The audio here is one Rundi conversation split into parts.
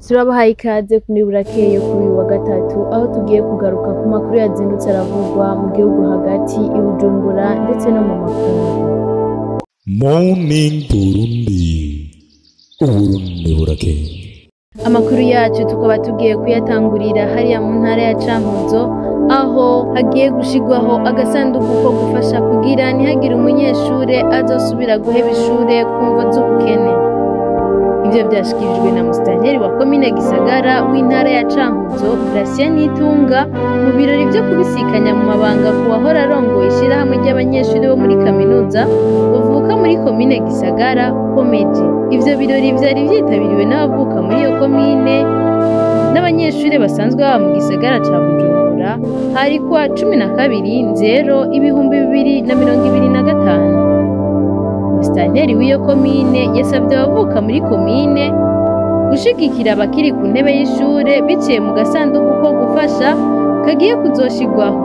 Turabahaye ikaze kuri burakeye kuri uyu wa gatatu aho tugiye kugaruka ku makuru yazindutse aravugwa mu gihugu hagati i Bujumbura ndetse no mu makungu. Morning Burundi, Uburundi burakeye. Amakuru yacu tukaba tugiye kuyatangurira hariya mu ntara ya Cankuzo aho hagiye gushigwaho agasanduku ko gufasha kugira ntihagire umunyeshure azosubira guheba ishure ku mvo z'ubukene. Ivyo vyashikirijwe na musitanteri wa komine Gisagara w'intara ya Cankuzo Gratien Nitunga mu birori vyo kubisikanya mu mabanga ku wahora arongoye ishirahamwe ry'abanyeshure bo muri kaminuza bavuka muri komine Gisagara Komeji. Ivyo birori vyari vyitabiriwe n'abavuka muri iyo komine n'abanyeshure basanzwe baba mu gisagara ca Bujumbura hari kuwa 12/2025. Musitanteri w'iyo komine yasavye abavuka muri komine gushigikira abakiri ku ntebe y'ishure biciye mu gasanduku ko gufasha kagiye kuzoshigwaho.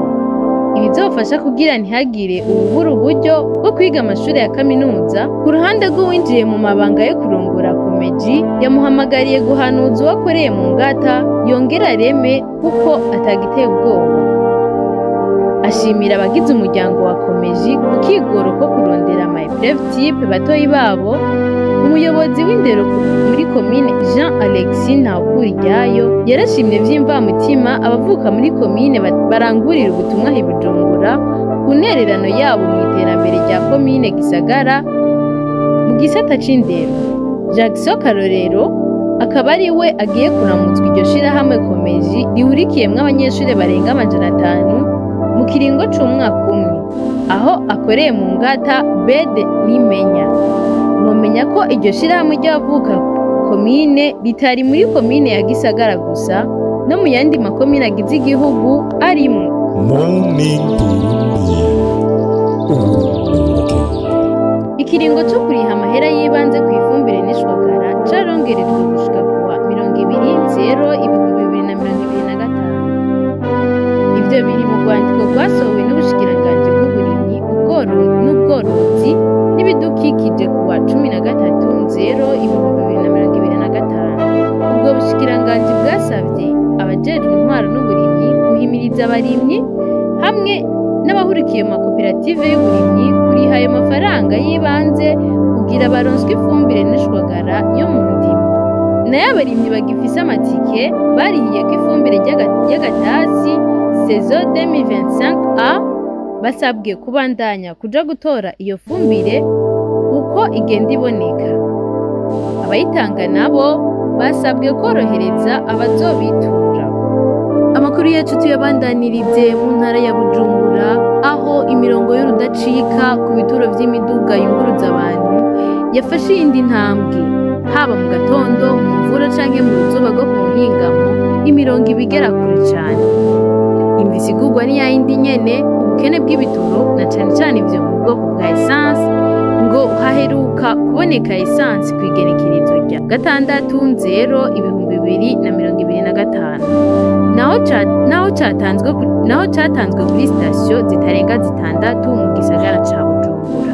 Ibizofasha kugira ntihagire ububura uburyo bwo kwiga amashure ya kaminuza. Ku ruhande rw'uwinjiye mu mabanga yo kurongora Komeji yamuhamagariye guhanuza uwakoreye mu ngata yongera areme kuko atagiteye ubwoba. Ashimira abagize umuryango wa Komeji ku kigoro ko kurondera ama-élèves type batoyi babo. Umuyobozi w'indero muri komine Jean Alexis Ntawukuriryayo yarashimye vy'imvamutima abavuka muri komine barangurira ubutumwa i Bujumbura ku ntererano yabo mu iterambere rya komine Gisagara mu gisata c'indero. Jackson Karorero akaba ari we agiye kuramutswa iryo shirahamwe Komeji rihurikiyemwo abanyeshure barenga 500 mu kiringo c'umwaka umwe, aho akoreye mu ngata Bede Nimenya. Mwomenya ko iryo shirahamwe ry'abavuka komine ritari muri komine ya Gisagara gusa no mu yandi makomine agize igihugu arimwo. Morning Burundi, Uburundi burakeye. Ikiringo co kuriha amahera yibanze ku ifumbire n'ishwagara carongerejwe gushika kuwa 20/0/2025. Ivyo biri mu rwandiko rwasohowe n'ubushikiranganji bw'uburimyi, ubworozi n'ibidukikije kuwa 13/0/2025. Ubwo bushikiranganji bwasavye abajejwe intwaro n'uburimyi guhimiriza abarimyi hamwe n'abahurikiye mu makoperative y'uburimyi kuriha ayo mafaranga y'ibanze kugira baronswe ifumbire n'ishwagara yo mu ndimo. Nayo abarimyi bagifise amatike barihiye ko ifumbire ry'agatasi saison 2025A basabwe kubandanya kuja gutora iyo fumbire uko igenda iboneka. Abayitanga nabo basabwe korohereza abazobitura. Amakuru yacu tuyabandanirize mu ntara ya Bujumbura aho imirongo y'urudacika ku bituro vy'imiduga yunguruza abantu yafashe iyindi ntambwe, haba mu gatondo, mu mvura canke mu ruzuba rwo ku muhingamo imirongo ibigera kure cane. Imvo isigurwa ni yayindi nyene, ubukene bw'ibitoro na cane cane ivyo mu bwoko bwa essence ngo haheruka kuboneka essence kw'igenekerezo rya 6/0/2025 naho catanzwe kuri sitasiyo zitarenga 6 mu gisagara ca Bujumbura.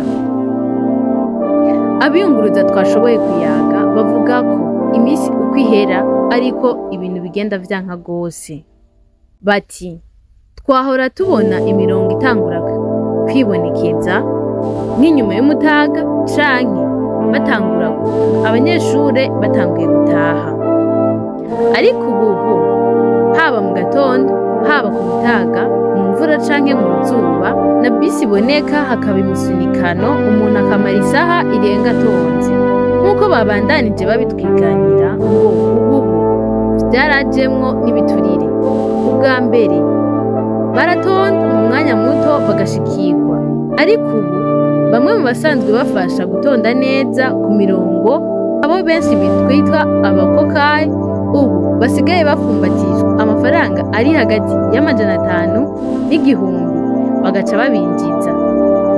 Abiyunguruza twashoboye kuyaga bavuga ko imisi uko ihera ariko ibintu bigenda vyanka gose. Bati twahora tubona imirongo itangura kwibonekeza nk'inyuma y'umutaga canke batangura abanyeshure batanguye gutaha, ariko ubu haba mu gatondo haba ku mutaga mu mvura canke mu ruzuba na bisi iboneka hakaba imisunikano umuntu akamara isaha irenga atonze. Nk'uko babandanije babitwiganira ngo ubu vyarajemwo n'ibiturire. Ubwa mbere baratonda mu mwanya muto bagashikirwa, ariko ubu bamwe mu basanzwe bafasha gutonda neza ku mirongo abo benshi bitwitwa abakokayi ubu basigaye bafumbatishwa amafaranga ari hagati y'500 n'igihumbi bagaca babinjiza.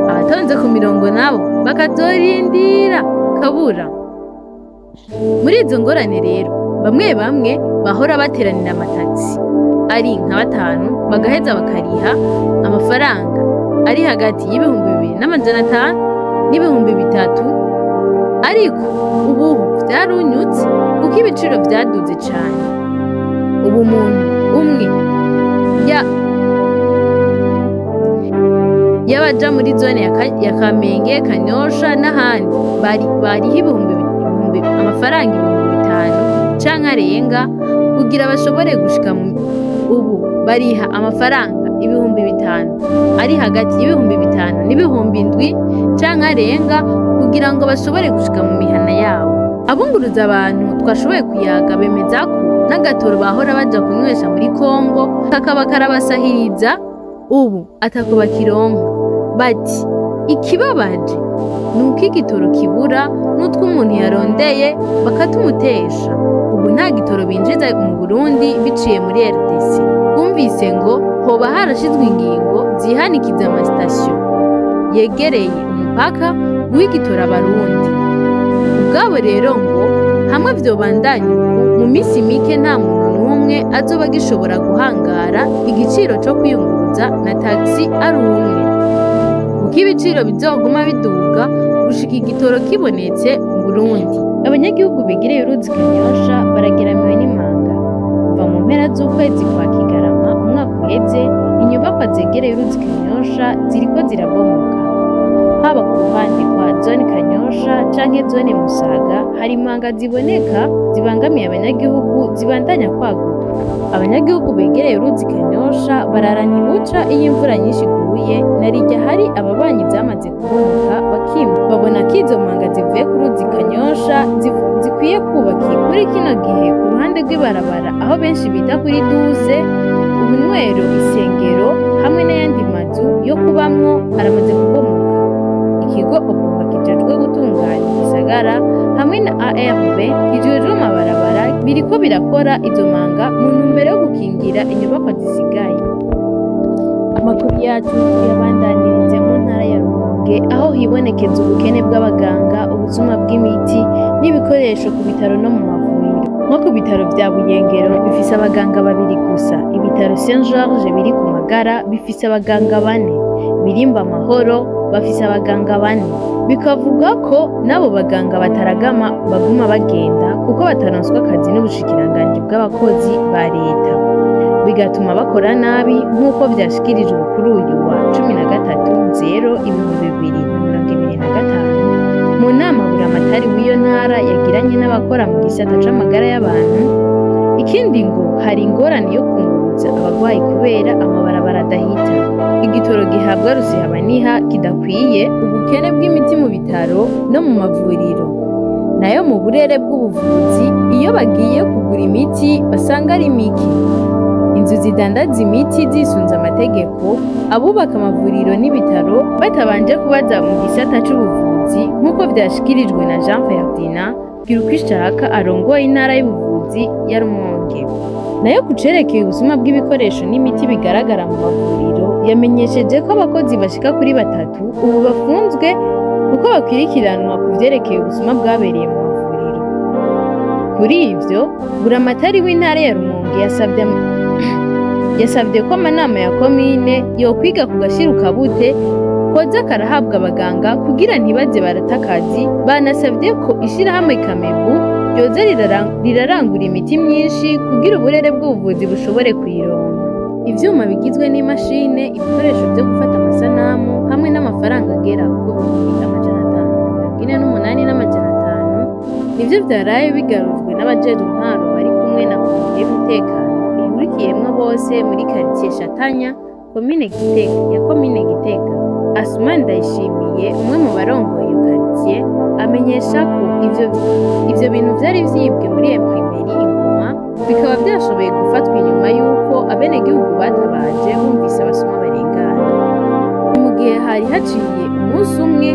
Abatonze ku mirongo nabo bakazorindira kabura. Muri izo ngorane rero bamwe bahora bateranira amatagisi ari nka 5 bagaheza bakariha amafaranga ari hagati y'ibihumbi 2,500 n'ibihumbi 3, ariko ubu vyarunyutse kuko ibiciro vyaduze cane. Ubu umuntu umwe y'abaja muri zone ya Kamenge, Kanyosha n'ahandi bariho amafaranga ibihumbi 5 canke arenga kugira bashobore gushika ubu bariha amafaranga ibihumbi 5 ari hagati y'ibihumbi 5 n'ibihumbi 7 canke arenga kugira ngo bashobore gushika mu mihana yabo. Abunguruza abantu twashoboye kuyaga bemeza ko n'agatoro bahora baja kunywesha muri Kongo kakaba karabasahiriza ubu atako bakironka. Bati ikibabaje nuko igitoro kibura n'utwo umuntu yarondeye bakatumutesha. Ubu nta gitoro binjiza mu Burundi biciye muri RDC. Twumvise ngo hoba harashizwe ingingo zihanikiza amasitasiyo yegereye umupaka guha igitoro abarundi. Ubwabo rero ngo hamwe vyobandanya mu misi mike nta muntu n'umwe azoba gishobora guhangara igiciro co kwiyunguruza na taxi ari umwe. Uko ibiciro bizoguma biduga gushika igitoro kibonetse mu Burundi. Abanyagihugu begereye uruzi Kanyosha barageramiwe n'imanga. Kuva mu mpera z'ukwezi kwa Kigarama umwaka uheze, inyubakwa zegereye uruzi Kanyosha ziriko zirabomoka. Haba ku ruhande kwa zone Kanyosha canke zone Musaga hari imanga ziboneka zibangamiye abanyagihugu zibandanya kwaguka. Abanyagihugu begereye uruzi Kanyosha bararana ibuca iyo imvura nyinshi iguye, narirya hari ababanyi vyamaze kubomoka babona ko izo manga zivuye ku ruzi Kanyosha zikwiye kubakirwa. Muri kino gihe ku ruhande rw'ibarabara aho benshi bita kuri Duze, ubunywero, isengero hamwe n'ayandi mazu yo kubamwo aramaze kubomoka. Ikigo Obuha kijejwe gutunganya igisagara hamwe na ARB kijejwe amabarabara biriko birakora izo manga mu ntumbero yo gukingira inyubakwa zisigaye. Amakuru yacu yabandanirize mu ntara ya Rumonge aho hibonekeza ubukene bw'abaganga, ubusuma bw'imiti n'ibikoresho ku bitaro no mu mavuriro. Nko ku bitaro vya Buyengero bifise abaganga 2 gusa, ibitaro Saint George biri ku Magara bifise abaganga 4, Birimba Amahoro bafise abaganga 4. Bikavuga ko nabo baganga bataragama baguma bagenda kuko bataronswa akazi n'ubushikiranganji bw'abakozi ba leta, bigatuma bakora nabi nk'uko vyashikirijwe kuri uyu wa 13/2025 mu nama buramatari w'iyo ntara yagiranye n'abakora mu gisata c'amagara y'abantu. Ikindi ngo hari ingorane yo kunguruza abagwayi kubera amabarabara adahita, igitoro gihabwa rusihabaniha kidakwiye, ubukene bw'imiti mu bitaro no mu mavuriro. Nayo mu burere bw'ubuvuzi iyo bagiye kugura imiti basanga ari mike. Inzu zidandaza imiti zisunze amategeko, abubaka amavuriro n'ibitaro batabanje kubaza mu gisata c'ubuvuzi nk'uko vyashikirijwe na Jean Ferdinand Girukwishaka arongoye intara y'ubuvuzi ya Rumonge. Nayo kucerekeye ubusuma bw'ibikoresho n'imiti bigaragara mu mavuriro, yamenyesheje ko abakozi bashika kuri 3 ubu bafunzwe kuko bakwirikiranwa ku vyerekeye ubusuma bwabereye mu mavuriro. Kuri ivyo, buramatari w'intara ya Rumonge yasavye ko amanama ya komine yokwiga ku gashirukabute koza karahabwa abaganga kugira ntibaze barata akazi. Banasavye ko ishirahamwe Kamebu ryoza rirarangura imiti myinshi kugira uburere bw'ubuvuzi bushobore kuyironka. Ivyuma bigizwe n'imashine, ibikoresho vyo gufata amasanamu hamwe n'amafaranga agera ku 548,500 nivyo vyaraye bigarujwe n'abajejwe intwaro bari kumwe na komite y'umutekano ihurikiyemwo bose muri quartier Shatanya, komine Gitega. Asumani Ndayishimiye, umwe mu barongoye iyo quartier, amenyesha ko ivyo bintu vyari vyibwe muri imprimeri Ingoma bikaba vyashoboye gufatwa inyuma y'uko abenegihugu batabaje bumvise abasuma barengana. Mu gihe hari haciye umunsi umwe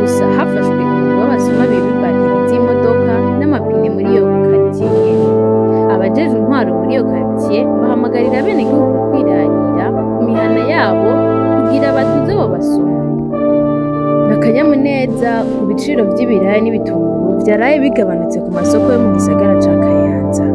gusa hafashwe w'abasuma bibi bateri z'imodoka n'amapine muri iyo quartier nyene. Abajejwe intwaro muri iyo quartier bahamagarira abenegihugu kwirarira ku mihana yabo kugira batuze abo basuma. N'akanyamuneza ku biciro vy'ibiraya n'ibitunguru vyaraye bigabanutse ku masoko yo mu gisagara ca Kayanza.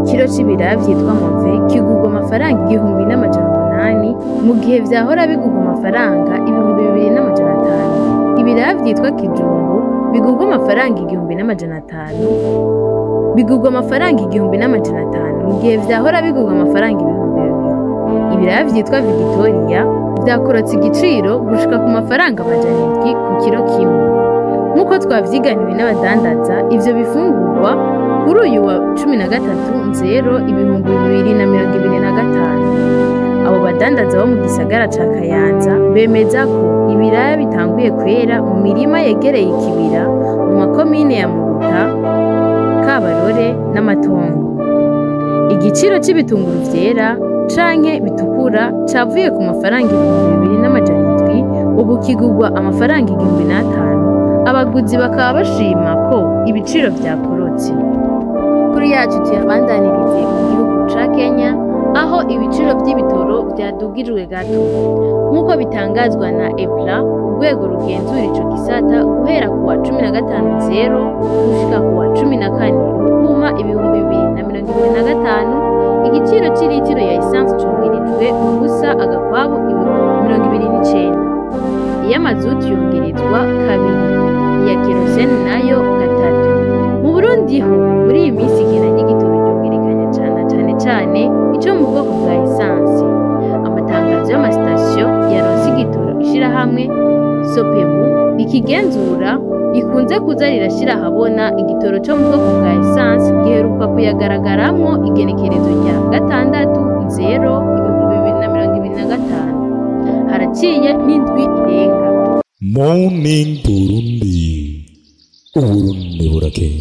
Ikiro c'ibiraya vyitwa Move kigurwa amafaranga 1,800 mu gihe vyahora bigurwa amafaranga 2,500. Ibiraya vyitwa Kijumbu bigurwa amafaranga 1,500 bigurwa amafaranga 1,500 mu gihe vyahora bigurwa amafaranga 2,000. Ibiraya vyitwa Victoria vyakorotse igiciro gushika ku mafaranga 700 ku kiro kimwe. Nk'uko twavyiganiwe n'abadandaza, ivyo bifungurwa kuri uyu wa 13/0/2025. Abo badandaza bo mu gisagara ca Kayanza bemeza ko ibiraya bitanguye kwera mu mirima yegereye ikibira mu makomine ya Muruta, Kabarore n'Amatongo. Igiciro c'ibitunguru vyera canke bitukura cavuye ku mafaranga 2,700 ubu kigurwa amafaranga 1,500. Abaguzi bakaba bashima ko ibiciro vyakorotse. Kuri yacu tuyabandanirize mu gihugu ca Kenya, aho ibiciro vy'ibitoro vyadugijwe gato. Nk'uko bitangazwa na EPRA, urwego rugenzura ico gisata, guhera ku wa 15/0 gushika ku wa 14 Rukuma 2025, igiciro c'ilitiro ya esanse congerejwe ubusa agakwabu 29. Iy'amazutu yongerezwa kabiri, iya kerosene nayo gatatu. Mu Burundi ho muri iyi minsi igena ry'igitoro ryongerekanye cane ico mu bwoko bwa esanse. Amatangazo y'amasitasiyo yaronse igitoro ishirahamwe Sopebu rikigenzura rikunze kuza rirashira ahabona igitoro co mu bwoko bwa esanse giheruka kuyagaragaramwo igenekerezo rya 6/0/2025. Haraciye n'indwi irenga. Morning Burundi, uburundi burakeye.